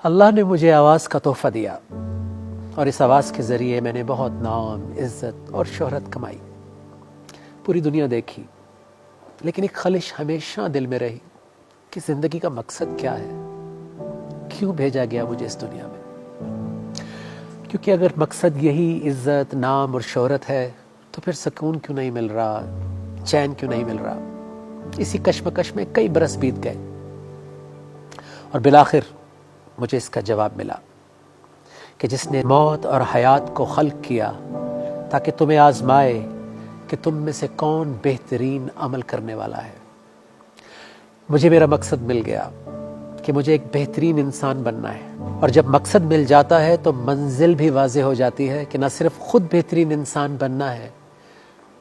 اللہ نے مجھے آواز کا تحفہ دیا اور اس آواز کے ذریعے میں نے بہت نام، عزت اور شہرت کمائی، پوری دنیا دیکھی، لیکن ایک خلش ہمیشہ دل میں رہی کہ زندگی کا مقصد کیا ہے، کیوں بھیجا گیا مجھے اس دنیا میں؟ کیونکہ اگر مقصد یہی عزت، نام اور شہرت ہے تو پھر سکون کیوں نہیں مل رہا، چین کیوں نہیں مل رہا؟ اسی کشمکش میں کئی برس بیت گئے اور بالآخر مجھے اس کا جواب ملا کہ جس نے موت اور حیات کو خلق کیا تاکہ تمہیں آزمائے کہ تم میں سے کون بہترین عمل کرنے والا ہے۔ مجھے میرا مقصد مل گیا کہ مجھے ایک بہترین انسان بننا ہے، اور جب مقصد مل جاتا ہے تو منزل بھی واضح ہو جاتی ہے کہ نہ صرف خود بہترین انسان بننا ہے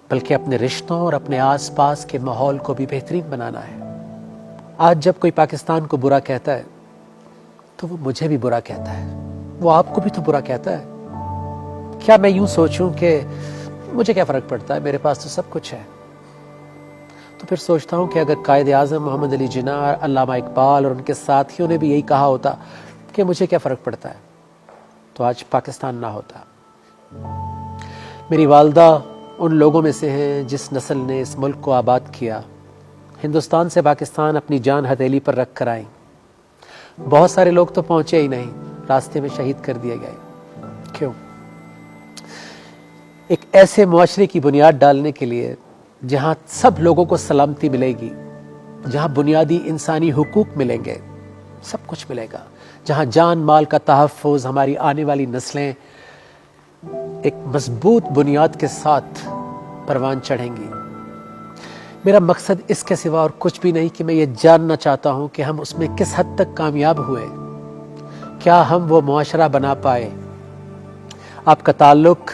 بلکہ اپنے رشتوں اور اپنے آس پاس کے ماحول کو بھی بہترین بنانا ہے۔ آج جب کوئی پاکستان کو برا کہتا ہے تو وہ مجھے بھی برا کہتا ہے، وہ آپ کو بھی تو برا کہتا ہے۔ کیا میں یوں سوچوں کہ مجھے کیا فرق پڑتا ہے، میرے پاس تو سب کچھ ہے؟ تو پھر سوچتا ہوں کہ اگر قائد اعظم محمد علی جناح، علامہ اقبال اور ان کے ساتھیوں نے بھی یہی کہا ہوتا کہ مجھے کیا فرق پڑتا ہے، تو آج پاکستان نہ ہوتا۔ میری والدہ ان لوگوں میں سے ہیں جس نسل نے اس ملک کو آباد کیا، ہندوستان سے پاکستان اپنی جان ہتھیلی پر رکھ کر آئیں۔ بہت سارے لوگ تو پہنچے ہی نہیں، راستے میں شہید کر دیے گئے۔ کیوں؟ ایک ایسے معاشرے کی بنیاد ڈالنے کے لیے جہاں سب لوگوں کو سلامتی ملے گی، جہاں بنیادی انسانی حقوق ملیں گے، سب کچھ ملے گا، جہاں جان مال کا تحفظ، ہماری آنے والی نسلیں ایک مضبوط بنیاد کے ساتھ پروان چڑھیں گی۔ میرا مقصد اس کے سوا اور کچھ بھی نہیں کہ میں یہ جاننا چاہتا ہوں کہ ہم اس میں کس حد تک کامیاب ہوئے، کیا ہم وہ معاشرہ بنا پائے۔ آپ کا تعلق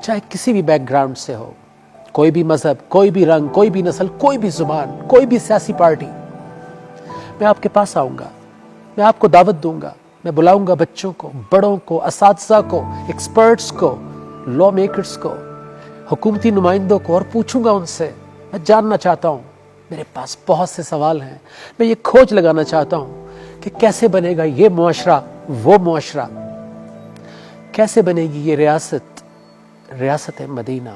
چاہے کسی بھی بیک گراؤنڈ سے ہو، کوئی بھی مذہب، کوئی بھی رنگ، کوئی بھی نسل، کوئی بھی زبان، کوئی بھی سیاسی پارٹی، میں آپ کے پاس آؤں گا، میں آپ کو دعوت دوں گا، میں بلاؤں گا بچوں کو، بڑوں کو، اساتذہ کو، ایکسپرٹس کو، لا میکرز کو، حکومتی نمائندوں کو، اور پوچھوں گا ان سے۔ میں جاننا چاہتا ہوں، میرے پاس بہت سے سوال ہیں، میں یہ کھوج لگانا چاہتا ہوں کہ کیسے بنے گا یہ معاشرہ، وہ معاشرہ، کیسے بنے گی یہ ریاست، ریاست مدینہ۔